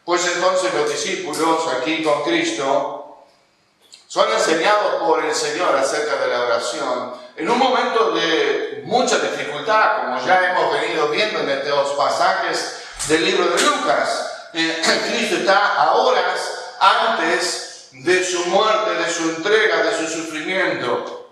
Pues entonces los discípulos aquí con Cristo son enseñados por el Señor acerca de la oración en un momento de mucha dificultad, como ya hemos venido viendo en estos pasajes del libro de Lucas. Cristo está a horas antes de su muerte, de su entrega, de su sufrimiento.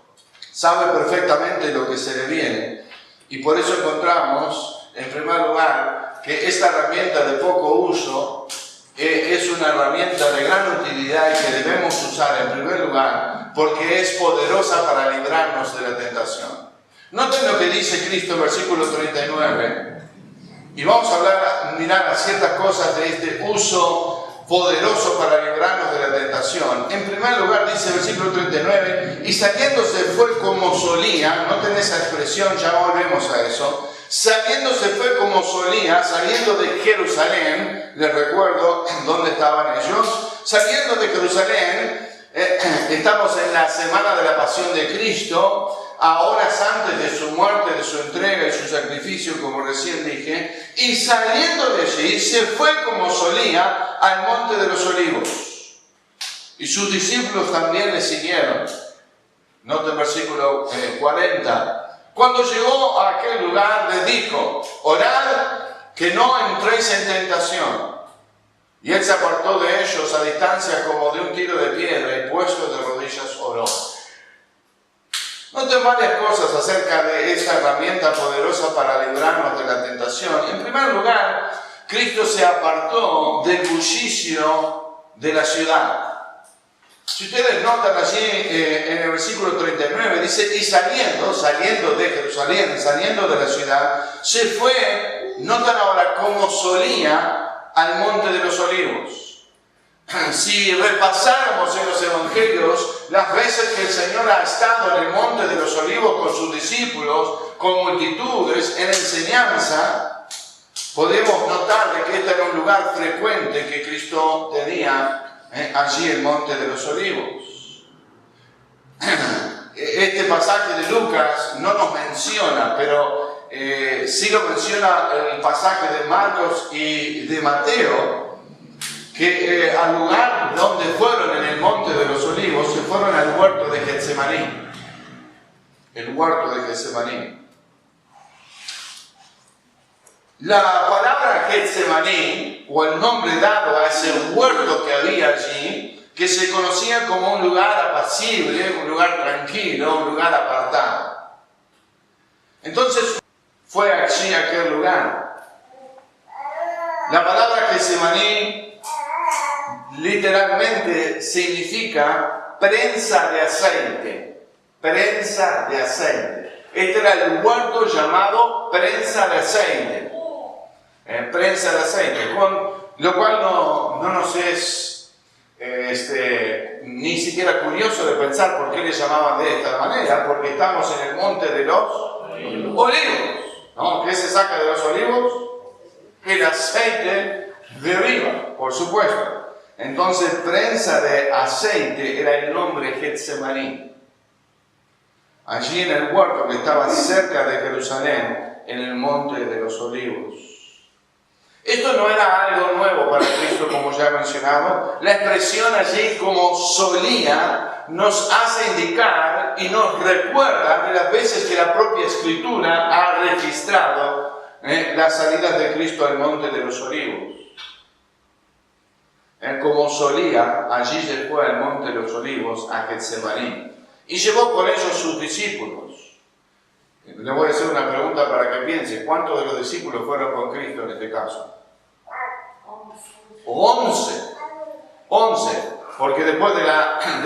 Sabe perfectamente lo que se le viene. Y por eso encontramos, en primer lugar, que esta herramienta de poco uso es una herramienta de gran utilidad y que debemos usar en primer lugar porque es poderosa para librarnos de la tentación. Noten lo que dice Cristo en versículo 39 y vamos a mirar a ciertas cosas de este uso poderoso para librarnos de la tentación. En primer lugar dice el versículo 39, y saliéndose fue como solía. Noten esa expresión, ya volvemos a eso. Saliéndose fue como solía, saliendo de Jerusalén. Les recuerdo dónde estaban ellos. Saliendo de Jerusalén, estamos en la semana de la pasión de Cristo, a horas antes de su muerte, de su entrega y su sacrificio, como recién dije, y saliendo de allí se fue como solía al monte de los olivos. Y sus discípulos también le siguieron. Noten el versículo 40. Cuando llegó a aquel lugar le dijo, orad que no entréis en tentación. Y él se apartó de ellos a distancia como de un tiro de piedra y puesto de rodillas oró. Noten varias cosas acerca de esta herramienta poderosa para librarnos de la tentación. En primer lugar, Cristo se apartó del bullicio de la ciudad. Si ustedes notan allí en el versículo 39, dice, y saliendo de Jerusalén, saliendo de la ciudad, se fue, notan ahora cómo solía, al monte de los olivos. Si repasáramos en los evangelios las veces que el Señor ha estado en el monte de los olivos con sus discípulos, con multitudes, en enseñanza, podemos notar de que este era un lugar frecuente que Cristo tenía allí el monte de los olivos. Este pasaje de Lucas no nos menciona, pero sí lo menciona el pasaje de Marcos y de Mateo, que al lugar donde fueron en el monte de los olivos, se fueron al huerto de Getsemaní. El huerto de Getsemaní. La palabra Getsemaní, o el nombre dado a ese huerto que había allí, que se conocía como un lugar apacible, un lugar tranquilo, un lugar apartado. Entonces fue allí aquel lugar. La palabra Getsemaní literalmente significa prensa de aceite. Prensa de aceite. Este era el huerto llamado prensa de aceite. Prensa de aceite. Con lo cual no nos es ni siquiera curioso de pensar por qué le llamaban de esta manera, porque estamos en el monte de los olivos. ¿No? ¿Qué se saca de los olivos? El aceite de oliva, por supuesto. Entonces, prensa de aceite era el nombre Getsemaní. Allí en el huerto que estaba cerca de Jerusalén, en el monte de los olivos. Esto no era algo nuevo para Cristo, como ya he mencionado. La expresión allí como solía nos hace indicar y nos recuerda de las veces que la propia Escritura ha registrado las salidas de Cristo al monte de los olivos. Como solía, allí se fue al monte de los olivos, a Getsemaní, y llevó con ellos sus discípulos. Le voy a hacer una pregunta para que piense, ¿cuántos de los discípulos fueron con Cristo en este caso? 11. Porque después de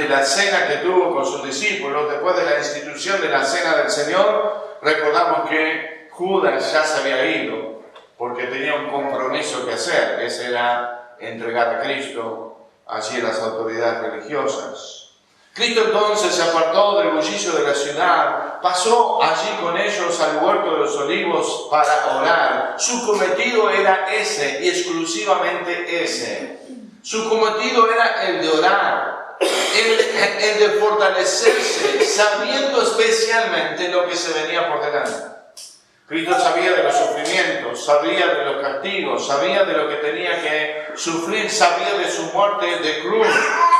la cena que tuvo con sus discípulos, después de la institución de la cena del Señor, recordamos que Judas ya se había ido, porque tenía un compromiso que hacer, ese era entregar a Cristo allí a las autoridades religiosas. Cristo entonces se apartó del bullicio de la ciudad, pasó allí con ellos al huerto de los olivos para orar. Su cometido era ese, y exclusivamente ese. Su cometido era el de orar, el de fortalecerse, sabiendo especialmente lo que se venía por delante. Cristo sabía de los sufrimientos, sabía de los castigos, sabía de lo que tenía que sufrir, sabía de su muerte de cruz.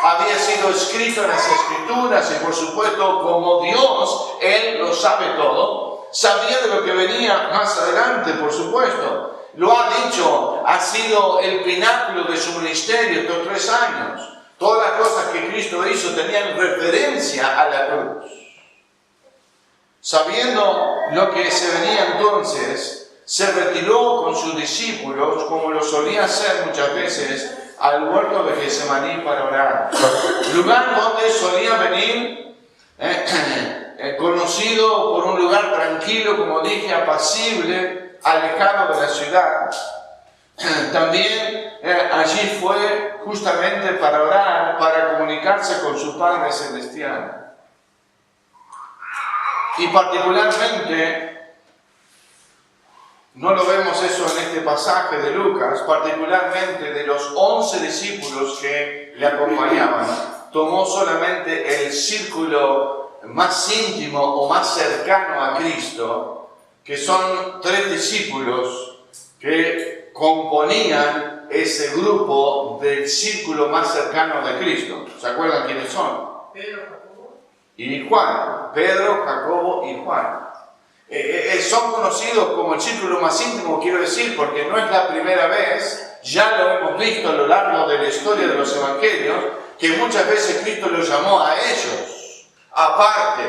Había sido escrito en las Escrituras y por supuesto como Dios, Él lo sabe todo. Sabía de lo que venía más adelante, por supuesto. Lo ha dicho, ha sido el pináculo de su ministerio estos 3 años. Todas las cosas que Cristo hizo tenían referencia a la cruz. Sabiendo lo que se venía entonces, se retiró con sus discípulos, como lo solía hacer muchas veces, al huerto de Getsemaní para orar. Lugar donde solía venir, conocido por un lugar tranquilo, como dije, apacible, alejado de la ciudad. También allí fue justamente para orar, para comunicarse con su Padre Celestial. Y particularmente, no lo vemos eso en este pasaje de Lucas, particularmente de los 11 discípulos que le acompañaban, tomó solamente el círculo más íntimo o más cercano a Cristo, que son 3 discípulos que componían ese grupo del círculo más cercano de Cristo. ¿Se acuerdan quiénes son? Y Juan, Pedro, Jacobo y Juan. Son conocidos como el círculo más íntimo, quiero decir, porque no es la primera vez, ya lo hemos visto a lo largo de la historia de los evangelios, que muchas veces Cristo los llamó a ellos, aparte.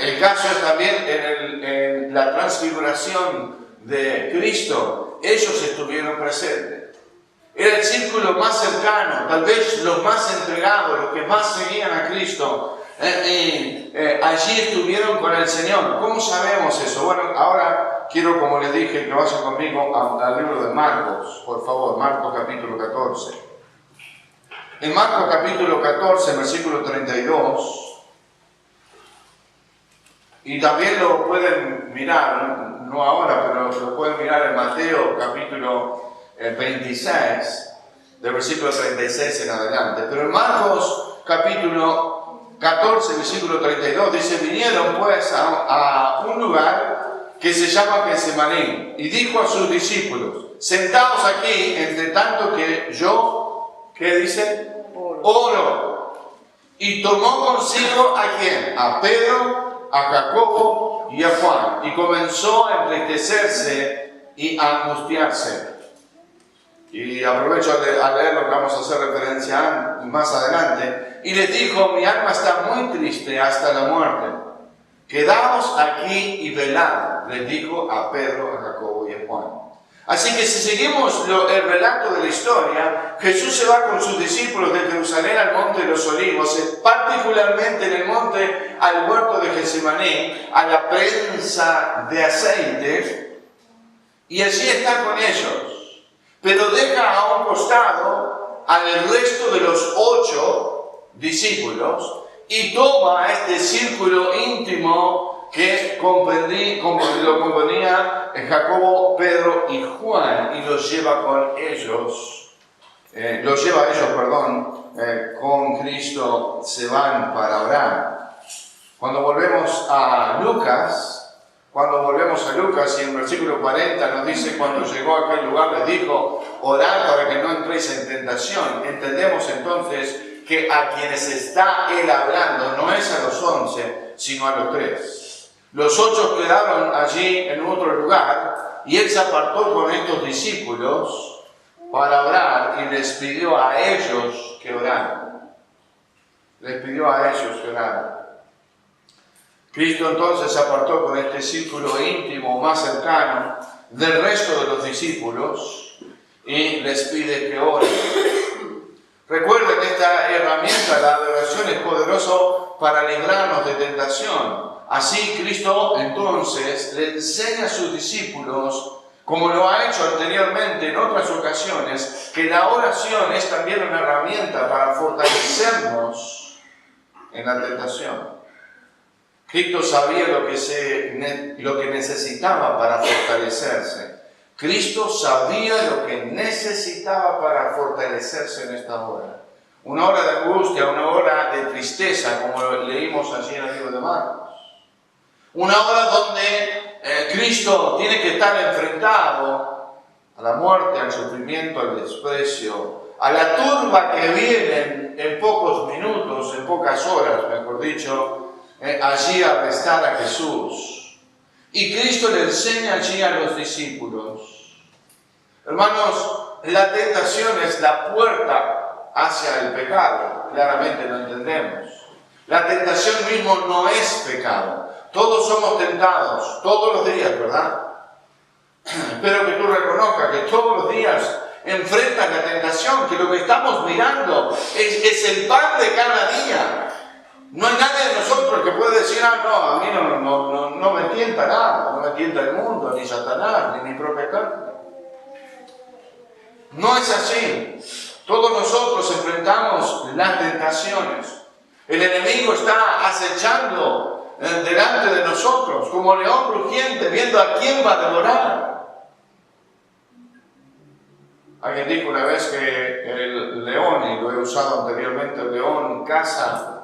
El caso es también en la transfiguración de Cristo, ellos estuvieron presentes. Era el círculo más cercano, tal vez los más entregados, los que más seguían a Cristo. Allí estuvieron con el Señor. ¿Cómo sabemos eso? Bueno, ahora quiero, como les dije, que vayan conmigo al libro de Marcos, por favor, Marcos capítulo 14. En Marcos capítulo 14, versículo 32, y también lo pueden mirar, no ahora, pero lo pueden mirar en Mateo capítulo 26, del versículo 36 en adelante. Pero en Marcos capítulo 14, versículo 32, dice: vinieron pues a un lugar que se llama Getsemaní, y dijo a sus discípulos: sentaos aquí, entre tanto que yo, ¿qué dice? Oro. Y tomó consigo ¿a quién? A Pedro, a Jacobo y a Juan, y comenzó a entristecerse y a angustiarse. Y aprovecho a leer lo que vamos a hacer referencia más adelante. Y les dijo: mi alma está muy triste hasta la muerte. Quedaos aquí y velad, les dijo a Pedro, a Jacobo y a Juan. Así que si seguimos el relato de la historia, Jesús se va con sus discípulos de Jerusalén al monte de los Olivos, particularmente en el monte al huerto de Getsemaní, a la prensa de aceite, y allí está con ellos. Pero deja a un costado al resto de los 8 discípulos y toma a este círculo íntimo que lo componía Jacobo, Pedro y Juan, y los lleva con ellos, con Cristo. Se van para orar. Cuando volvemos a Lucas, y en el versículo 40 nos dice: cuando llegó a aquel lugar les dijo: orad para que no entréis en tentación. Entendemos entonces que a quienes está él hablando no es a los 11, sino a los 3. Los 8 quedaron allí en otro lugar, y él se apartó con estos discípulos para orar, y les pidió a ellos que oraran. Cristo entonces se apartó con este círculo íntimo más cercano del resto de los discípulos y les pide que oren. Recuerden que esta herramienta, la adoración, es poderoso para librarnos de tentación. Así Cristo entonces le enseña a sus discípulos, como lo ha hecho anteriormente en otras ocasiones, que la oración es también una herramienta para fortalecernos en la tentación. Cristo sabía lo que necesitaba para fortalecerse. Cristo sabía lo que necesitaba para fortalecerse en esta hora. Una hora de angustia, una hora de tristeza, como leímos allí en el libro de Marcos. Una hora donde Cristo tiene que estar enfrentado a la muerte, al sufrimiento, al desprecio, a la turba que viene en pocos minutos, en pocas horas, mejor dicho, allí a arrestar a Jesús. Y Cristo le enseña allí a los discípulos. Hermanos, la tentación es la puerta hacia el pecado. Claramente lo entendemos. La tentación mismo no es pecado. Todos somos tentados, todos los días, ¿verdad? Espero que tú reconozcas que todos los días enfrentas la tentación, que lo que estamos mirando es el pan de cada día. No hay nadie de nosotros que pueda decir, no, a mí no me tienta nada, no me tienta el mundo, ni Satanás, ni mi propia carne. No es así. Todos nosotros enfrentamos las tentaciones. El enemigo está acechando delante de nosotros, como león rugiente, viendo a quién va a devorar. Alguien dijo una vez que el león, y lo he usado anteriormente, el león caza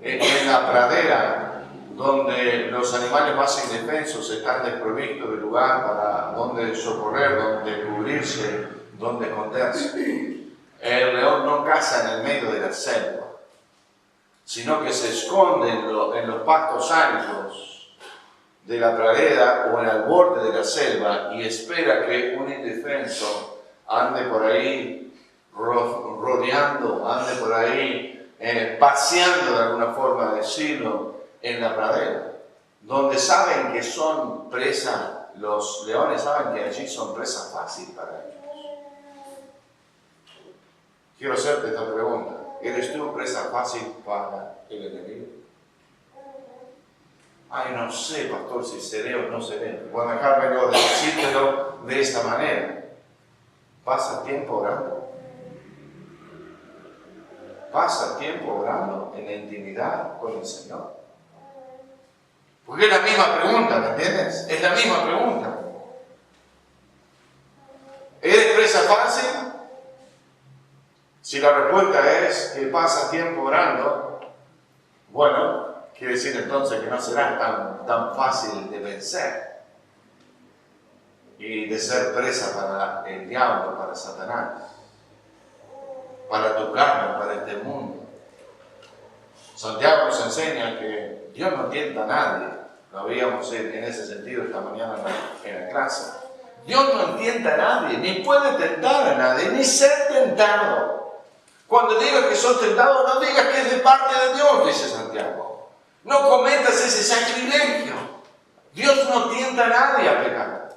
en la pradera, donde los animales más indefensos están desprovistos de lugar para donde socorrer, donde cubrirse, donde esconderse. El león no caza en el medio de la selva, sino que se esconde en los pastos altos de la pradera o en el borde de la selva y espera que un indefenso ande por ahí rodeando, ande por ahí paseando, de alguna forma decirlo, en la pradera, donde saben que son presa, los leones saben que allí son presa fácil para ellos. Quiero hacerte esta pregunta: ¿eres tú presa fácil para el enemigo? Ay, no sé, pastor, si seré o no seré. Voy a dejarme yo de decírtelo de esta manera. Pasa tiempo orando. Pasa tiempo orando en la intimidad con el Señor. Porque es la misma pregunta, ¿me entiendes? Es la misma pregunta. ¿Eres presa fácil? Si la respuesta es que pasa tiempo orando, bueno, quiere decir entonces que no será tan fácil de vencer y de ser presa para el diablo, para Satanás, para tu carne, para este mundo. Santiago nos enseña que Dios no tienta a nadie. Lo veíamos en ese sentido esta mañana en la clase. Dios no tienta a nadie, ni puede tentar a nadie, ni ser tentado. Cuando digas que sos tentado, no digas que es de parte de Dios, dice Santiago. No cometas ese sacrilegio. Dios no tienta a nadie a pecar.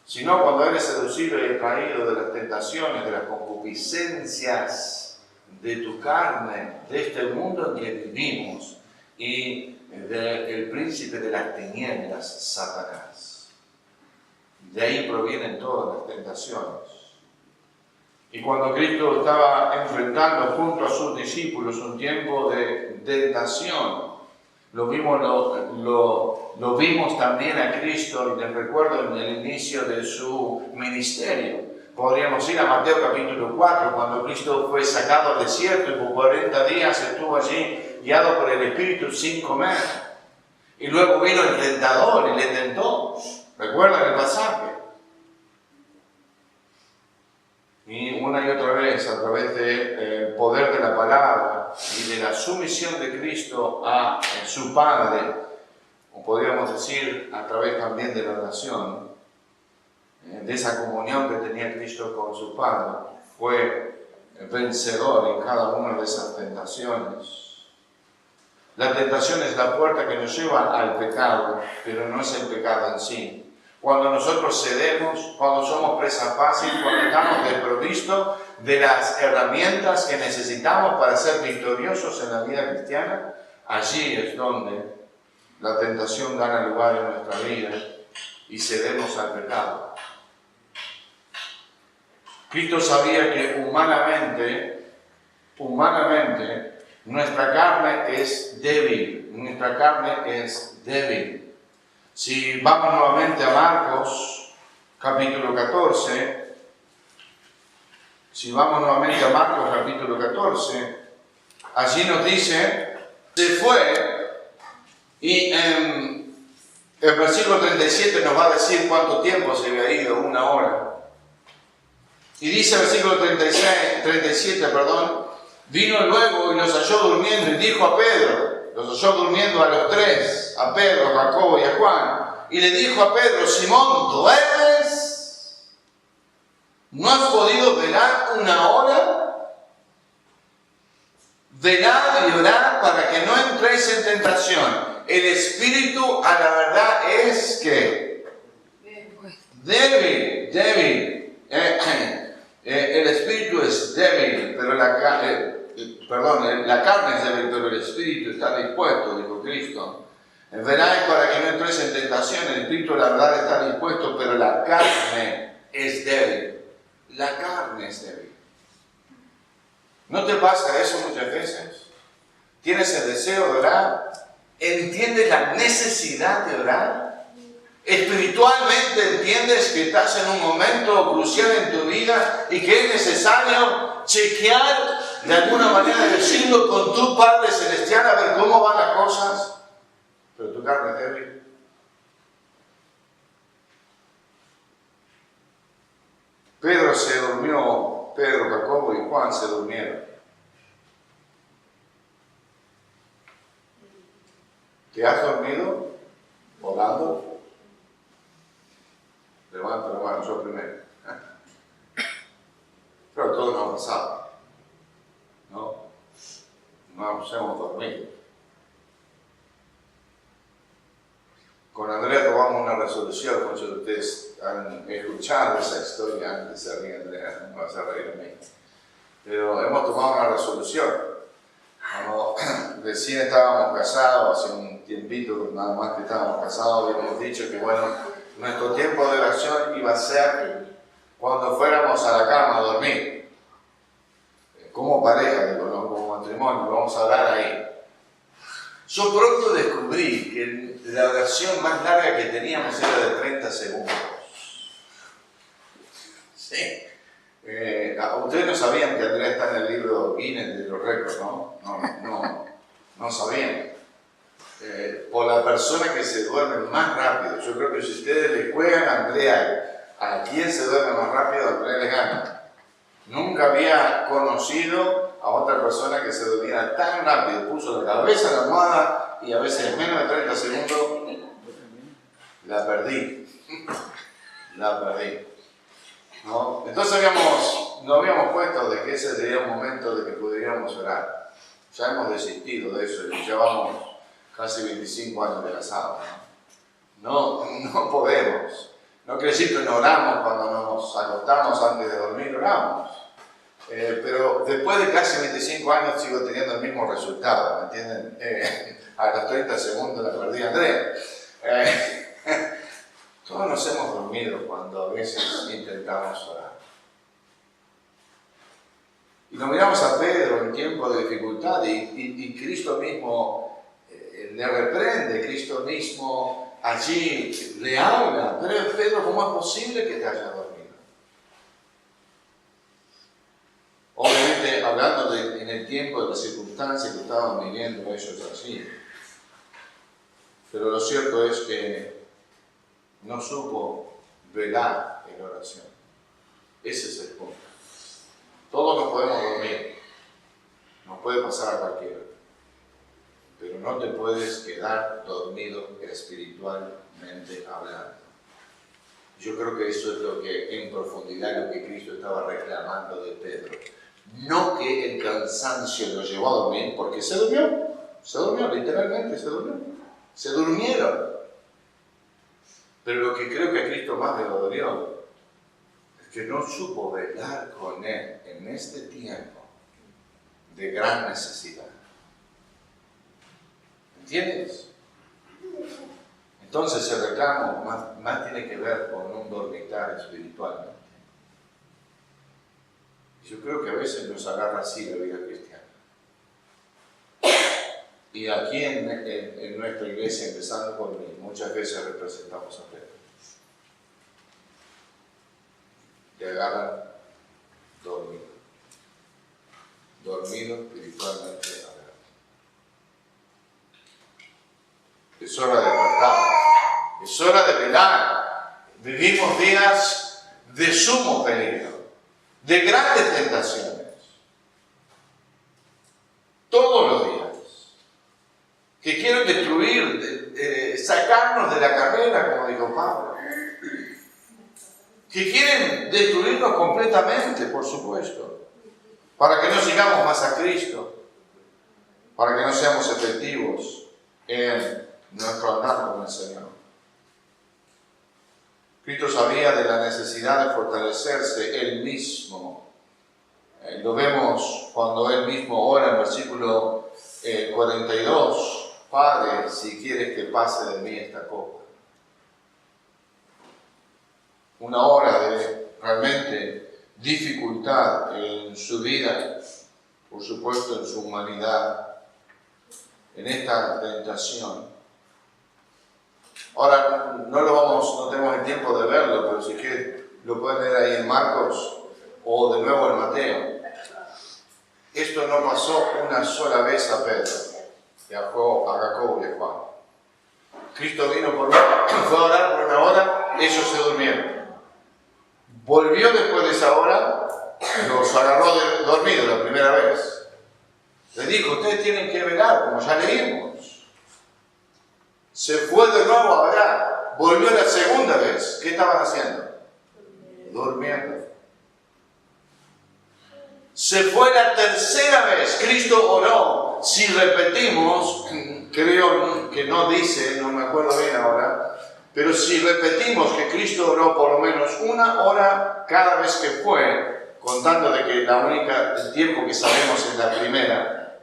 Sino cuando eres seducido y atraído de las tentaciones, de las concupiscencias de tu carne, de este mundo en que vivimos, y del príncipe de las tinieblas, Satanás. De ahí provienen todas las tentaciones. Y cuando Cristo estaba enfrentando junto a sus discípulos un tiempo de tentación, lo vimos también a Cristo, y les recuerdo en el inicio de su ministerio. Podríamos ir a Mateo capítulo 4, cuando Cristo fue sacado al desierto y por 40 días estuvo allí guiado por el Espíritu sin comer. Y luego vino el tentador y le tentó. ¿Recuerdan el pasaje? Y una y otra vez, a través del poder de la palabra y de la sumisión de Cristo a su Padre, o podríamos decir a través también de la oración, de esa comunión que tenía Cristo con su Padre, fue vencedor en cada una de esas tentaciones. La tentación es la puerta que nos lleva al pecado, pero no es el pecado en sí. Cuando nosotros cedemos, cuando somos presa fácil, cuando estamos desprovistos de las herramientas que necesitamos para ser victoriosos en la vida cristiana, allí es donde la tentación gana lugar en nuestra vida y cedemos al pecado. Cristo sabía que humanamente, nuestra carne es débil, Si vamos nuevamente a Marcos, capítulo 14, allí nos dice, se fue y El versículo 37 nos va a decir cuánto tiempo se había ido, 1 hora. Y dice el versículo 37, vino luego y los halló durmiendo y dijo a Pedro, los halló durmiendo a los tres, a Pedro, a Jacobo y a Juan, y le dijo a Pedro, Simón, ¿duermes? ¿No has podido velar 1 hora? Velad y orad para que no entréis en tentación. El espíritu a la verdad es que débil. El espíritu es débil, pero la carne es débil, pero el espíritu está dispuesto, dijo Cristo. Velad para que no entréis en tentación. El espíritu a la verdad está dispuesto, pero la carne es débil. La carne es débil. ¿No te pasa eso muchas veces? ¿Tienes el deseo de orar? ¿Entiendes la necesidad de orar? ¿Espiritualmente entiendes que estás en un momento crucial en tu vida y que es necesario chequear, de alguna manera decirlo con tu Padre Celestial, a ver cómo van las cosas? Pero tu carne es débil. Pedro se durmió. Pedro, Jacobo y Juan se durmieron. ¿Te has dormido orando? Levanta la mano, yo primero. Pero todo nos ha pasado. No nos hemos dormido. Con Andrea tomamos una resolución, muchos de ustedes han escuchado esa historia antes, se ríe Andrea, no vas a reír a mí. Pero hemos tomado una resolución. Cuando recién estábamos casados, hace un tiempito nada más que estábamos casados, habíamos dicho que bueno, nuestro tiempo de oración iba a ser cuando fuéramos a la cama a dormir. Como pareja, digo, ¿no? Como matrimonio, vamos a orar ahí. Yo pronto descubrí que la oración más larga que teníamos era de 30 segundos. Sí. Ustedes no sabían que Andrea está en el libro Guinness de los récords, ¿no? No sabían. Por la persona que se duerme más rápido. Yo creo que si ustedes le juegan a Andrea a quien se duerme más rápido, Andrea le gana. Nunca había conocido a otra persona que se dormía tan rápido. Puso la cabeza en la almohada y a veces en menos de 30 segundos la perdí. ¿No? Entonces nos habíamos puesto de que ese sería un momento de que pudiéramos orar. Ya hemos desistido de eso y llevamos casi 25 años de casados. No podemos. No quiere decir que no oramos cuando nos acostamos antes de dormir, oramos. Pero después de casi 25 años sigo teniendo el mismo resultado, ¿me entienden? A los 30 segundos la perdí a Andrea. Todos nos hemos dormido cuando a veces intentamos orar. Y nos miramos a Pedro en tiempo de dificultad y Cristo mismo le reprende, Cristo mismo allí le habla. Pero Pedro, ¿cómo es posible que te haya dormido? Obviamente hablando en el tiempo de las circunstancias que estaban viviendo ellos allí. Pero lo cierto es que no supo velar en oración. Ese es el punto. Todos nos podemos dormir. Nos puede pasar a cualquiera. Pero no te puedes quedar dormido espiritualmente hablando. Yo creo que eso es lo que en profundidad lo que Cristo estaba reclamando de Pedro. No que el cansancio lo llevó a dormir, porque se durmió, literalmente se durmió. Se durmieron. Pero lo que creo que a Cristo más le dolió es que no supo velar con Él en este tiempo de gran necesidad. ¿Entiendes? Entonces el reclamo más tiene que ver con un dormitar espiritualmente. Yo creo que a veces nos agarra así la vida cristiana. Y aquí en nuestra iglesia, empezando por mí, muchas veces representamos a Pedro. Te agarran dormido. Dormido espiritualmente hablando. Es hora de despertar. Es hora de velar. Vivimos días de sumo peligro, de grandes tentaciones. Todos los días. Que quieren destruir, sacarnos de la carrera, como dijo Pablo. Que quieren destruirnos completamente, por supuesto. Para que no sigamos más a Cristo. Para que no seamos efectivos en nuestro andar con el Señor. Cristo sabía de la necesidad de fortalecerse Él mismo. Lo vemos cuando Él mismo ora en versículo 42. Padre, si quieres que pase de mí esta copa. Una hora de realmente dificultad en su vida, por supuesto en su humanidad, en esta tentación. Ahora, no tenemos el tiempo de verlo, pero si quieren lo pueden leer ahí en Marcos o de nuevo en Mateo. Esto no pasó una sola vez a Pedro, a Jacobo y a Juan. Cristo fue a orar por una hora, ellos se durmieron. Volvió después de esa hora, los agarró dormidos la primera vez. Les dijo, ustedes tienen que velar, como ya leímos. Se fue de nuevo a orar, volvió la segunda vez. ¿Qué estaban haciendo? Durmiendo. Se fue la tercera vez, Cristo oró. Si repetimos, creo que no dice, no me acuerdo bien ahora, pero si repetimos que Cristo oró por lo menos una hora cada vez que fue, contando de que el tiempo que sabemos es la primera,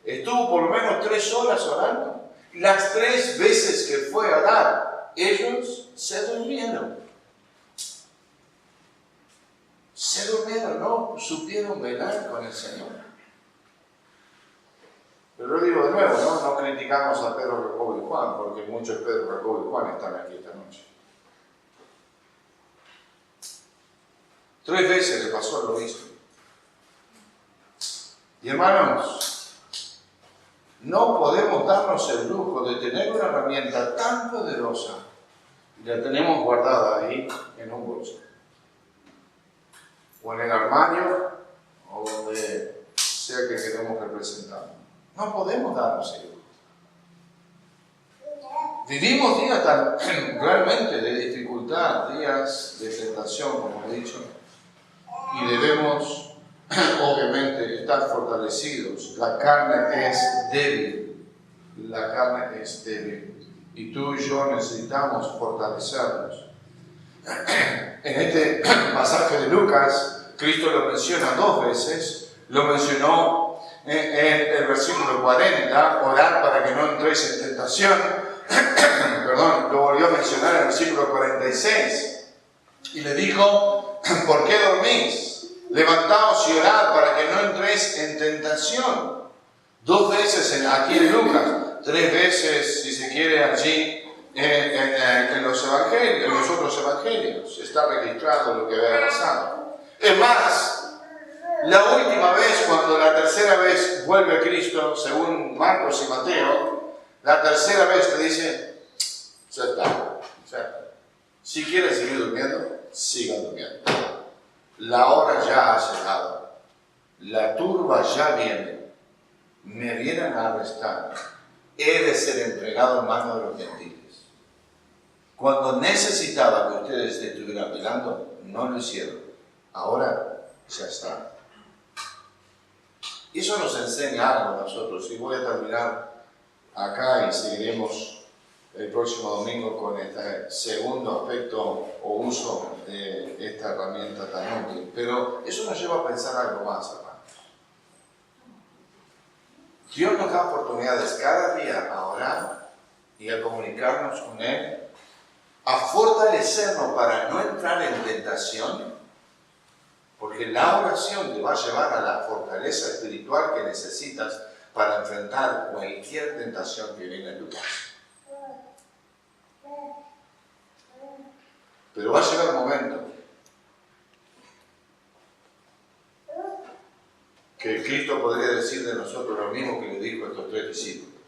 estuvo por lo menos 3 horas orando. Las 3 veces que fue a orar, ellos se durmieron. Se durmieron, no supieron velar con el Señor. Pero lo digo de nuevo, no criticamos a Pedro, Jacobo y Juan, porque muchos Pedro, Jacobo y Juan están aquí esta noche. 3 veces le pasó lo mismo. Y hermanos, no podemos darnos el lujo de tener una herramienta tan poderosa y la tenemos guardada ahí en un bolso, o en el armario, o donde sea que queremos representar. No podemos darnos el lujo. Vivimos días realmente de dificultad, días de tentación, como he dicho, y debemos obviamente estar fortalecidos. La carne es débil. La carne es débil. Y tú y yo necesitamos fortalecernos. En este pasaje de Lucas, Cristo lo menciona 2 veces. Lo mencionó en el versículo 40, orar para que no entréis en tentación. Perdón, lo volvió a mencionar en el versículo 46. Y le dijo, ¿por qué dormís? Levantaos y orad para que no entréis en tentación. 2 veces aquí en Lucas, 3 veces, si se quiere, allí en los evangelios, en los otros evangelios. Está registrado lo que había pasado. Es más, la última vez, cuando la tercera vez vuelve Cristo, según Marcos y Mateo, la tercera vez te dice, ya está. Si quieres seguir durmiendo, siga durmiendo. La hora ya ha llegado. La turba ya viene. Me vienen a arrestar. He de ser entregado en manos de los gentiles. Cuando necesitaba que ustedes estuvieran velando, no lo hicieron. Ahora ya está. Y eso nos enseña algo a nosotros. Y voy a terminar acá y seguiremos el próximo domingo con este segundo aspecto o uso de esta herramienta tan útil. Pero eso nos lleva a pensar algo más, hermanos. Dios nos da oportunidades cada día a orar y a comunicarnos con Él, a fortalecernos para no entrar en tentación, porque la oración te va a llevar a la fortaleza espiritual que necesitas para enfrentar cualquier tentación que viene en tu casa. Pero va a llegar el momento que Cristo podría decir de nosotros lo mismo que le dijo a estos 3 discípulos.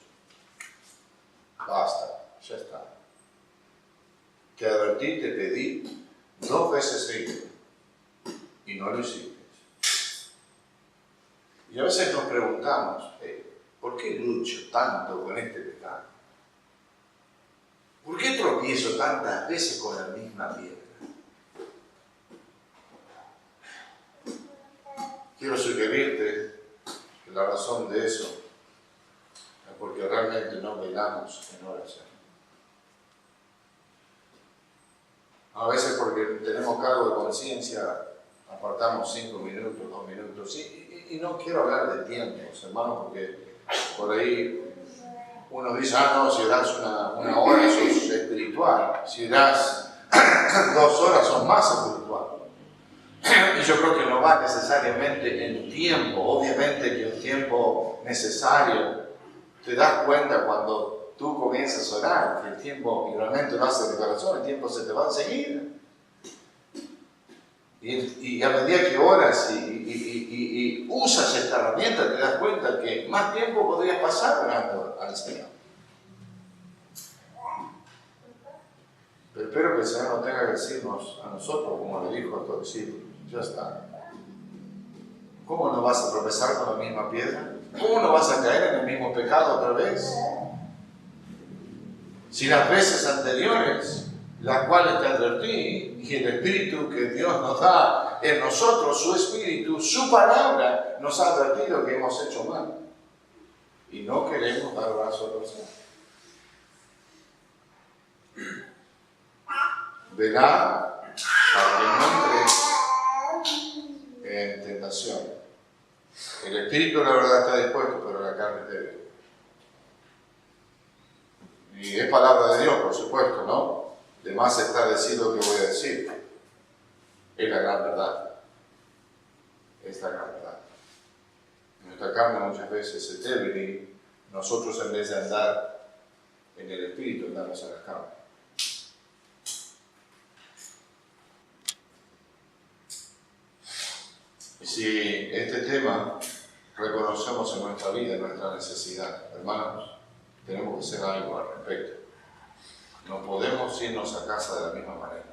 Basta, ya está. te advertí, te pedí 2 veces seguidas y no lo hiciste. Y a veces nos preguntamos, ¿por qué lucho tanto con este pecado? ¿Por qué tropiezo tantas veces con la misma piedra? Quiero sugerirte que la razón de eso es porque realmente no velamos en oración. A veces porque tenemos cargo de conciencia, apartamos 5 minutos, 2 minutos, y no quiero hablar de tiempos, hermano, porque por ahí uno dice, no, si das una hora sos espiritual, si das 2 horas sos más espiritual. Y yo creo que no va necesariamente en tiempo, obviamente que el tiempo necesario, te das cuenta cuando tú comienzas a orar, que el tiempo, y realmente lo haces de corazón, el tiempo se te va a seguir. Y a medida que oras y usas esta herramienta, te das cuenta que más tiempo podrías pasar orando al Señor. Pero espero que el Señor no tenga que decirnos a nosotros, como le dijo a estos discípulos, ya está. ¿Cómo no vas a tropezar con la misma piedra? ¿Cómo no vas a caer en el mismo pecado otra vez? Si las veces anteriores, las cuales te advertí, y el Espíritu que Dios nos da en nosotros, su Espíritu, su palabra, nos ha advertido que hemos hecho mal. Y no queremos dar brazo a torcer. Verá para que no entres en tentación. El Espíritu, la verdad, está dispuesto, pero la carne es débil. Y es palabra de Dios, por supuesto, ¿no? De más está decir lo que voy a decir. Es la gran verdad. Es la gran verdad. Nuestra carne muchas veces es débil y nosotros, en vez de andar en el Espíritu, andamos en la carne. Y si este tema reconocemos en nuestra vida, en nuestra necesidad, hermanos, tenemos que hacer algo al respecto. No podemos irnos a casa de la misma manera.